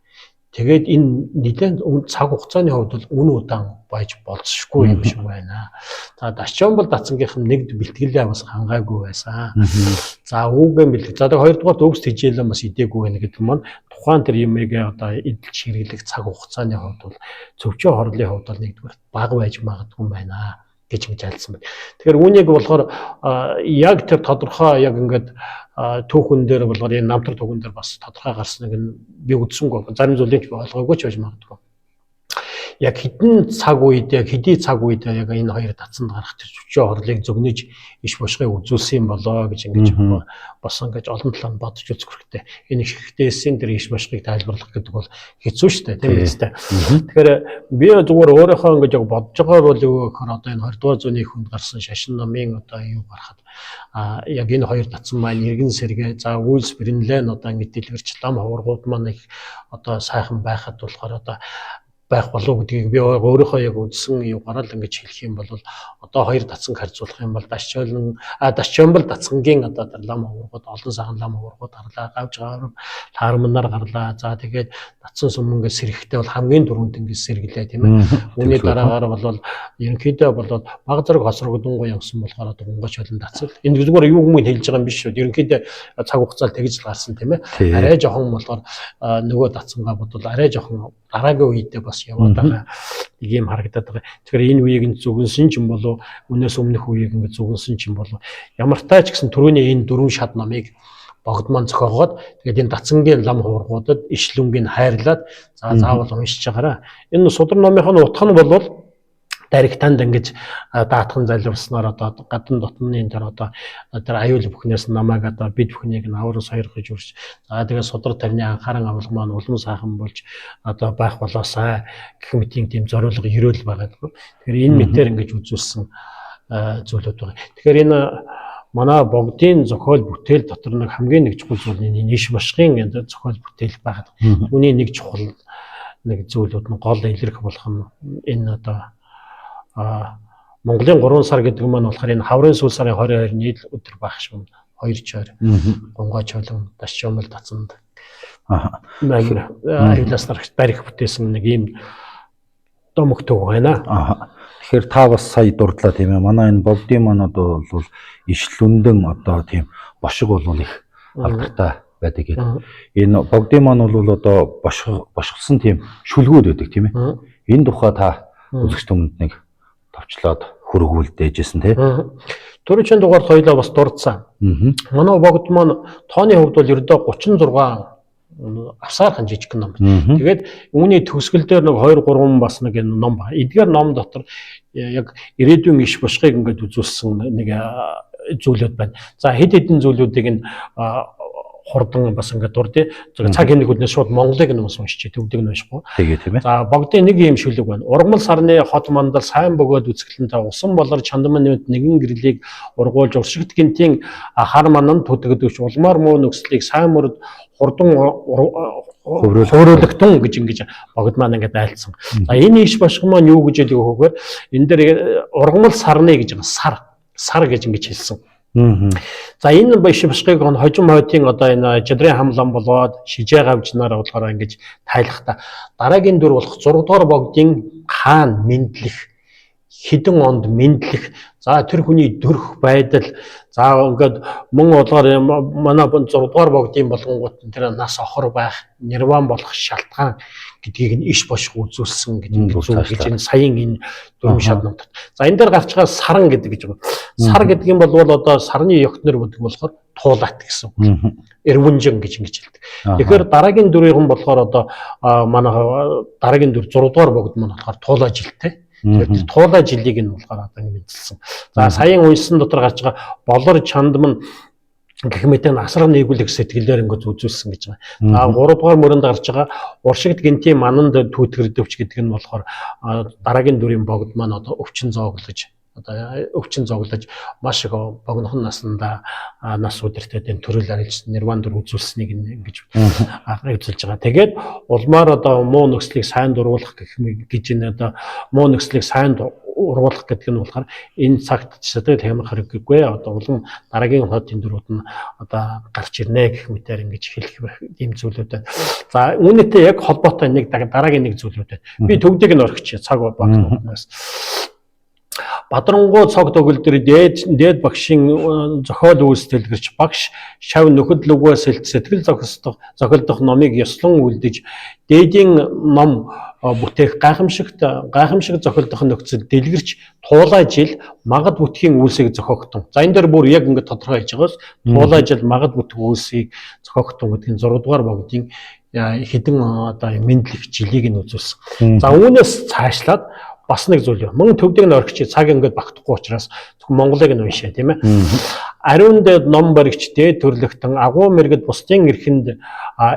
Тэгээд энэ нэлээд цаг хугацааны хувьд бол үн удаан байж болцсохгүй юм шиг байна. За дашчон бол дацсангийнх нь нэгд бэлтгэлээ бас хангаагүй байсан. За үүгэн бэлтгэл. За тэгээд хоёрдугаар өвс тижээлээ бас идээгүй байна гэдэг маань тухайн тэр юмыг одоо эдэлж хэрэглэх цаг хугацааны хувьд бол цөвчөө хорлолын хувьд бол нэгдүгээр бага байж магадгүй байна гэж айлсан байна. Тэгэхээр үүнийг болохоор яг тэр тодорхой яг ингээд түүхэн дээр болохоор энэ намтар түүхэн дээр бас тодорхой гарсныг би үзсэнгүй. Зарим зүйлийг ойлгоогүй ч байж магадгүй. Яг хэдэн цаг үед яг хэдий цаг үед яг энэ хоёр дацсанд гарах тэр зөвчөө хорлыг зөгнөж иш бошгыг үзүүлсэн юм болоо гэж ингэж бас ингэж олон талаар бодож үзэх хэрэгтэй. Энэ ихтэйсийн тэр иш бошгыг тайлбарлах гэдэг бол хэцүү шүү дээ, тийм үстэй. Тэгэхээр би зүгээр өөрийнхөө ингэж яг бодож байгаа бол юу гэхээр одоо энэ 20 дугаар зууны хүнд гарсан шашин номын одоо юу гарахад яг энэ хоёр дацсан маань иргэн сэргээ за үйлс бэрнлэн одоо ингэ дэлгэрч лам хавргууд маань их одоо сайхан байхад болохоор одоо байх болов гэдгийг би өөрийнхөө яг үндсэн юугаараа л ингэж хэлэх юм бол одоо хоёр дацанг харьцуулах юм бол Дашчомбол дацангийн одоо лам аваргууд олон сайхан лам аваргууд гарлаа, гавж таармнаар гарлаа. За тэгээд дацсан сүмэнгээ сэрэгтэй бол хамгийн дөрөнд ингэ сэргэлээ тийм ээ. Үүний дараагаар бол ерөнхийдөө бол баг зэрэг хосрогдонгоо явсан болохоор одоо гунгаач болон дацал. Энэ зүгээр юу юм хэлж байгаа юм биш шүү. Ерөнхийдөө цаг хугацаанд тэгж л гарсан тийм ээ. Арай жоохон болохоор нөгөө дацангаа бодвол арай жоохон дараагийн үедээ бас яваад байгаа нэг юм харагдаад байгаа. Тэгэхээр энэ үеийг нь зүгэнсэн ч юм болов үнээс өмнөх үеийг ингэ зүгэнсэн ч юм болов ямар тач гэсэн түрүүний энэ дөрвөн шат номыг богдмон зохиогоод тэгээд энэ дацангийн лам хуургуудад ишлүнгийг хайрлаад заавал уншиж байгаараа. Энэ судар номынхаа утга нь бол даригтанд ингэж даатхан залбирснаар одоо гадна дотны энэ одоо тэр аюул бүхнээс намайг одоо бид бүхнийг нь аврал сойрхож үрж за тэгээд судар тарны анхааран авал маань улам сайхан болж одоо байх болоосай гэх мэтийн тийм зориулга ерөөл байгаа. Тэгэхээр энэ мэтээр ингэж үзүүлсэн зүйлүүд байгаа. Тэгэхээр энэ манай богдын зохиол бүтээл дотор нэг хамгийн нэг чухал зүйл нь нийш башгын энэ зохиол бүтээл байгаа. Үүний нэг чухал нэг зүйлүүд нь гол илэрх болох нь энэ одоо Монголын 3 сар гэдэг маань болохоор энэ хаврын сүүл сарын 22-ны өдөр байх шиг 2 чойр гунгаач болон Дашчомбол дацанд аюулаас барих бүтээсэн нэг ийм домогтөг байна.
Тэгэхээр та бас сая дурдлаа тийм ээ. Манай энэ богдын манад бол ишлүндэн одоо тийм бошиг бол их алдартай байдаг гэдэг. Энэ богдын ман бол одоо бошгосон тийм шүлгүүд байдаг тийм ээ. Энэ тухай та үзэгч түмэнд нэг товчлоод хөргүүл дээжсэн тий.
Төрөчийн дугаар хоёлаа бас дурдсан. Манай богд маань тооны хувьд бол ердөө 36 авсаархан жижиг ном. Тэгээд үүний төгсгөл дээр нэг 2 3 бас нэг ном ба. Эдгээр ном дотор яг ирээдүйн иш бушгыг ингээд үзүүлсэн нэг зүйлүүд байна. За хэд хэдэн зүйлүүдийг нь хурдан бас ингээд дурдъя. Цаг хэнэг үднээс шууд Монголыг нь бас уншиж төвдөг нь уншихгүй.
Тэгээ тийм ээ.
За богдын нэг юм шүлэг байна. Ургамал сарны хот мандал сайн бөгөөд үзэсгэлэнтэй усан болор чандамын нэгэн гэрлийг ургуулж уршигт гинтийн хар манан төдөгдөвч улмаар муу нөхцөлийг сайн мөрөд хурдан хөврөлөгтөн гэж богд маань ингээд айлцсан. За энэ иш башиг маань юу гэж хэлэх вэ гэхээр энэ дээр ургамал сарны гэж сар гэж ингэж хэлсэн. За энэ иш башигыг хожим хойтын одоо энэ жадрын хамлан болоод шижээ гавжнаар болохоор ингэж тайлахта дараагийн дүр болох 6 дугаар богдын хаан мэдлэх хэдэн онд мэдлэх за тэр хүний дөрх байдал за ингээд мөн болгоор манай 6 дугаар богдын болгонгууд тэр нас охор байх нирван болох шалтгаан гэдгийг нь иш бошиг үзүүлсэн гэдэг зүйл гэж энэ саяын энэ дөрвөн шатнууд. За энэ дээр гарч байгаа саран гэдэг гэж байна. Сар гэдэг юм бол одоо сарны ёгтнор гэдэг болохоор туулат гэсэн үг. Эрвүнжин гэж ингэж хэлдэг. Тэгэхээр дараагийн дүрийн болохоор одоо манай дараагийн дүр 6 дугаар богд маань болохоор туулаа жилтэй. Тэгэхээр туулаа жилийг нь болохоор одоо мэдэлсэн. За саяын уншсан дотор гарч байгаа болор чандман гэх мэт асрам нэгүүлэх сэтгэлээр ингэж үзүүлсэн гэж байгаа. За 3 дугаар мөрөнд гарч байгаа уршигт гинтийн мананд түүтгэрдөвч гэдэг нь болохоор дараагийн дүрийн богд маань одоо өвчин зооглож маш их богинохон наснда нас удиртай den төрөл арилж нирван дүр үзүүлсэнийг ингэж үзүүлж байгаа. Тэгээд улмаар одоо муу нөхцөлийг сайн дуруулах гэж энэ одоо муу нөхцөлийг сайн ургуулах гэдэг нь болохоор энэ цагт сэтгэл хямрах хэрэггүй одоо улам дараагийн хотын дөрүүд нь одоо гарч ирнэ гэх мэтээр ингэж хэлэх ийм зүйлүүд байна. За үүнийтэй яг холбоотой нэг дараагийн нэг зүйлүүд байна. Би төвдөг нь орчих цаг багтнаас Бадрангуу цог төгөлдөр дээд багшийн зохиол үйлсэлгэрч багш шав нөхөдлөгөө сэтгэл зохиолдох номыг ёслон үлдэж дээдийн ном бүтээх гайхамшиг зохиолдох нөхцөл дэлгэрч туулай жил магад бүтгийн үйлсийг зохиогдсон. За энэ дээр бүр яг ингэ тодорхой хийж байгаас туулай жил магад бүтг үйлсийг зохиогдсон гэдэг нь 6 дугаар богдын хэдэн одоо мэдлэх жилийг нь үзүүлсэн. За үүнээс цаашлаад бас нэг зүйл юм. Мөн төвдөг нь орхич цаг ингээд багтахгүй учраас зөвхөн Монголыг нь уншаа тийм ээ. Ариун дээд ном баригч дээд төрлөختөн агуу мэрэгд бусдын эрхэнд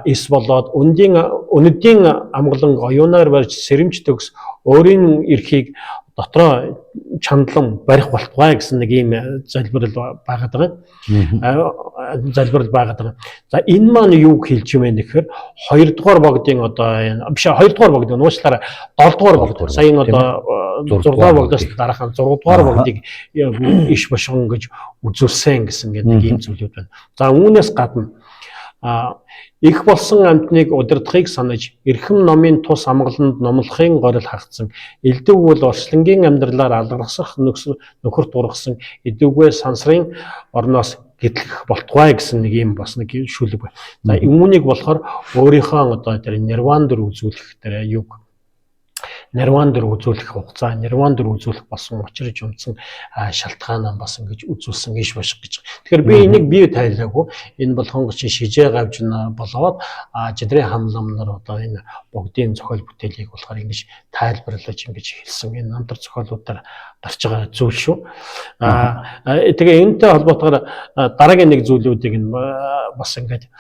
эс болоод өнөдийн амгалан оюунаар барьж сэрэмж төгс өөрийн эрхийг дотроо чандлан барих болтугай гэсэн нэг ийм залбирал байгаад байгаа. Залбирал байгаад байгаа. За энэ маань юу хэлж юм бэ гэхээр 2 дугаар богдын одоо биш 2 дугаар богд уучлаарай 7 дугаар богд. Сая одоо 6 дугаар богдоос дараахан 6 дугаар богдыг иш бошгон гэж үзүүлсэн гэсэн нэг ийм зүйлүүд байна. За үүнээс гадна их болсон амьтныг удирдахыг санаж эрхэм номын тус амгаланд номлохын горил хагцсан элдв бол орчлонгийн амьдралаар алгарсах нөхөр дургасан эдвгүй сансрын орноос гэтлэх болтугай гэсэн нэг юм бас нэг шүлэг байна. За үүнийг болохоор өөрийнхөө одоо тэр нирван дөр үзүүлэх тэр юг нирван дөр үзүүлэх хугацаа, нирван дөр үзүүлэх болсон учирж өмцөн шалтгаанаа бас ингэж үзүүлсэн иш бошг гэж. Тэгэхээр би энийг бие тайлаагүй. Энэ болгон чинь шижээ гавж болоод жидрийн хамламнаар одоо энэ богдын зохиол бүтээлийг болохоор ингэж тайлбарлаж ингэж хэлсэн. Энэ намтар зохиолуудаар гарч байгаа зүйл шүү. Тэгээ энэтэй холбоотойгоор дараагийн нэг зүйлүүдийг бас ингэж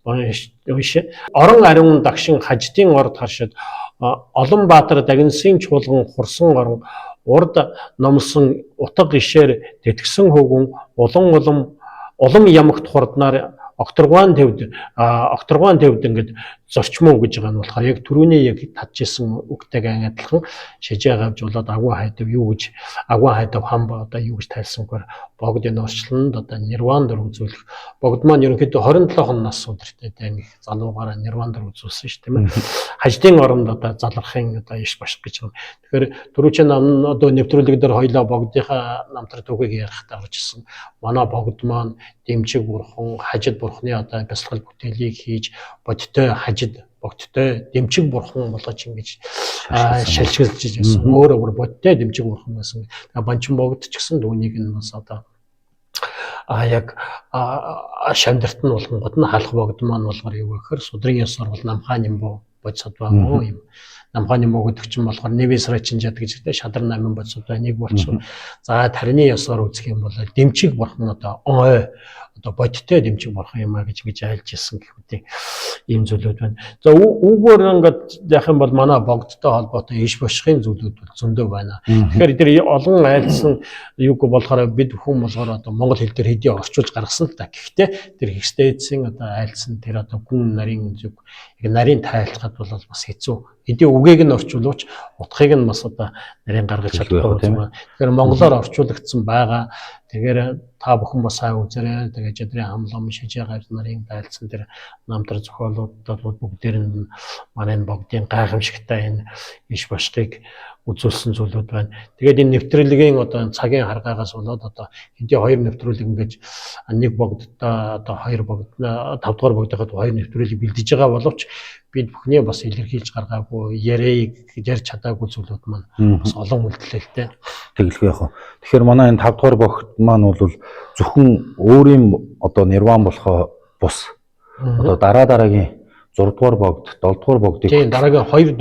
уншия. Орон ариун дагшин хаждын орд харшид олон баатар дагинсын чуулган хурсан орон урд номсон утга ишээр тэтгэсэн хөвгүн улам ямагт хурднаар окторгуан төвд ингэж зорчмоо гэж байгаа нь болохоор яг түрүүний яг татж исэн үгтэйгээ адилхан шижээ гавж болоод агуу хайдав юу гэж агуу хайдав хам одоо юу гэж тайлсангаар богдын орчлонд одоо нирван дөр үзүүлэх богд маань ерөнхийдөө 27 нас өдөртэй нэг залуугаараа нирван дөр үзүүлсэн шүү тийм ээ. Хаждын оронд одоо залрахын одоо иш бошг гэж байна. Тэгэхээр түрүүчийн нам одоо нэвтрүүлэг дээр хоёлаа богдынхаа намтар төгөөг ярихтаа оржсэн. Манай богд маань дэмчиг бурхан хажид бурханы одоо бясалгал бүтээлийг хийж бодтой богдтой дэмчиг бурхан болгож ингэж шалжилж байсан. Өөр бодтой дэмчиг бурхан байсан. Банчин богд ч гэсэн түүнийг нь бас одоо яг шамдэрт нь болгонгод нь халах богд маань болохоор юу гэхээр судрын ёс орвол намхаан юм боо бодсод байгаа юм. Намхааны мөгөдөг чинь болохоор нэвэсрэ чинжад гэж хэлдэг шадар намын бодсод нэг болчихсон. За тарины ёсоор үзэх юм бол дэмчиг бурхан одоо бодтой дэмчиг бурхан юм а гэж айлж ирсэн гэх үгүй ийм зүйлүүд байна. За үүгээр ингээд яах юм бол манай богдтой холбоотой иш бошхын зүйлүүд бол зөндөө байна. Тэгэхээр тэр олон айлсан юуг болохоор бид бүхэн болохоор одоо монгол хэл дээр хэдий орчуулж гаргасан л та. Гэхдээ тэр хэгстэйцэн одоо айлсан тэр одоо гүн нарийн зүг яг нарийн тайлхад бол бас хэцүү. Хэдий үгийг нь орчуулууч утгыг нь бас одоо нарийн гаргаж чадахгүй юм байна. Тэгэхээр монголоор орчуулагдсан байгаа. Тэгэхээр та бүхэн бас сайн үзээрэй. Тэгээ жадрын хамлам шижээ гавж нарын тайлцсан тэр намтар зохиолуудад бүгдээр нь манай богдын гайхамшигтай энэ иш бошгыг үзүүлсэн зүйлүүд байна. Тэгээд энэ нэвтрүүлгийн одоо цагийн харгаагаас болоод одоо хэдий 2 нэвтрүүлэг ингэж нэг богдтой одоо 2 богд 5 дугаар богдоход 2 нэвтрүүлэг бэлдэж байгаа боловч бид бүхний бас илэрхийлж гаргаагүй ярьж чадаагүй зүйлүүд маань бас олон үлдлээ.
Тэглэхгүй яах вэ? Тэгэхээр манай энэ 5 дугаар богд маань бол зөвхөн өөрийн одоо нирван болохоо бус одоо дараагийн 6 дугаар богд 7 дугаар богдыг
тийм дараагийн 2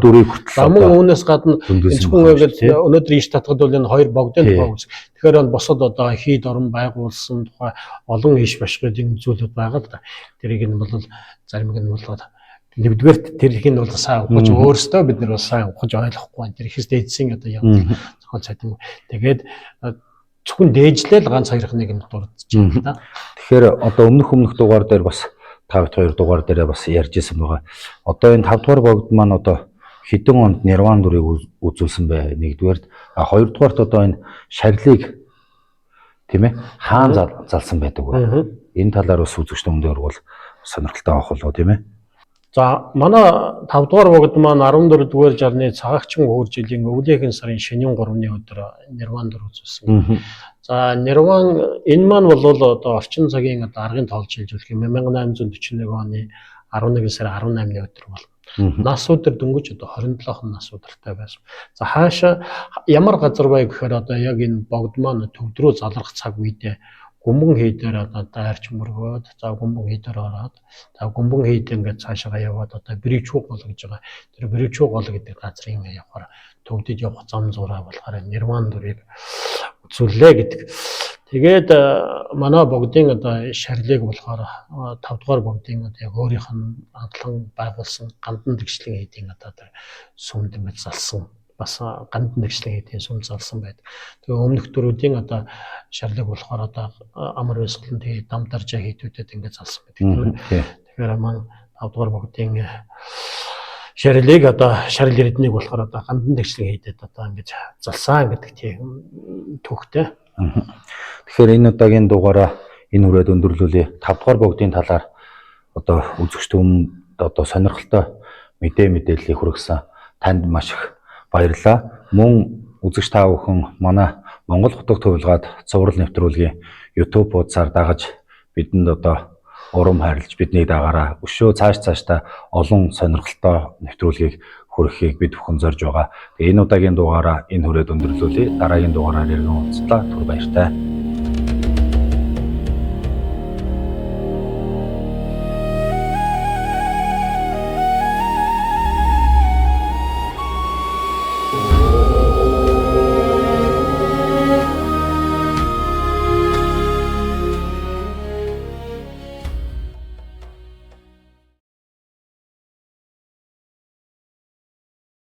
дүрийг
хүртэл
мөн үүнээс гадна зөвхөн өнөөдөр иш татгад бол энэ 2 богдын тухай үз. Тэгэхээр босод одоо хийд орон байгуулсан тухай олон иш бошгодын зүйлүүд байгаа л да. Тэрийг нь бол заримыг нь бол нэгдүгээрт тэр их нь бол сайн ухаж өөрөөсөө бид нар бас сайн ухаж ойлгохгүй энэ ихтэй эдсэн одоо явуулсан зохиол цайтан. Тэгээд зөвхөн дээжлэл ганц хоёрх нэг юм дурдж байна да. Тэгэхээр
одоо өмнөх дугаар дээр бас 5-2 дугаар дээрээ бас ярьж исэн байгаа. Одоо энэ 5 дугаар богд маань одоо хэдэн онд нирван дүрийг үзүүлсэн бэ? Нэгдүгээрт 2 дугаарт одоо энэ шарлыг тийм ээ хаан залсан байдаг вэ? Энэ талаар бас үзэгчдэн өндөр бол сонирхолтой авах болов тийм ээ.
За манай 5 дугаар богд маань 14 дугаар жарны цагаагчин өөр жилийн өвлийнхэн сарын шөнийн 3-ны өдөр нирван дүр үзүүлсэн. За нирван энэ маань бол одоо орчин цагийн одоо аргын тоолж хэлжүүлэх юм 1841 оны 11 сарын 18-ны өдөр бол нас өдөр дөнгөж одоо 27 нас өдөртэй байсан. За хаашаа ямар газар бай гэхээр одоо яг энэ богд маань төвдрөө залрах цаг үедээ гүмбэн хий дээр одоо дайрч мөргөөд за гүмбэн хий дээр ороод за гүмбэн хийд ингээд цаашаа яваад одоо Бричуг гол гэж байгаа. Тэр Бричуг гол гэдэг газрын явахаар төвдөд явах зам зураа болохоор нирван дүрийг үзүүллээ гэдэг. Тэгээд манай богдын одоо шарлыг болохоор 5 дугаар богдын одоо яг өөрийнх нь анхлан байгуулсан гандан тэгшлэн хийдийн одоо тэр сүмд ингэж залсан бас гандан нэгжлэн хийдийн сум залсан байдаг. Тэгээ өмнөх дөрүүдийн одоо шарлаг болохоор одоо амар өсгөлн тэгээ дамдаржаа хийдүүдэд ингээд залсан байдаг тийм ээ. Тэгэхээр маань 5 дугаар богдын шарлыг одоо шарл эрднийг болохоор одоо гандан нэгжлэн хийдэд одоо ингээд залсан гэдэг тийм түүхтэй.
Тэгэхээр энэ удаагийн дугаараа энэ хүрээд өндөрлүүлээ. 5 дугаар богдын талаар одоо үзэгч түмэнд одоо сонирхолтой мэдээллийг хүргэсэн танд маш их баярлалаа. Мөн үзэгч та бүхэн манай Монгол Хутаг Төвлөгөөд цуврал нэвтрүүлгийн YouTube хуудасаар дагаж бидэнд одоо урам хайрлаж бидний дагаараа өшөө цаашдаа олон сонирхолтой нэвтрүүлгийг хүргэхийг бид бүхэн зорж байгаа. Тэгээ энэ удаагийн дугаараа энэ хүрээд өндөрлүүлээ. Дараагийн дугаараар иргэн уулзлаа. Түр баяртай.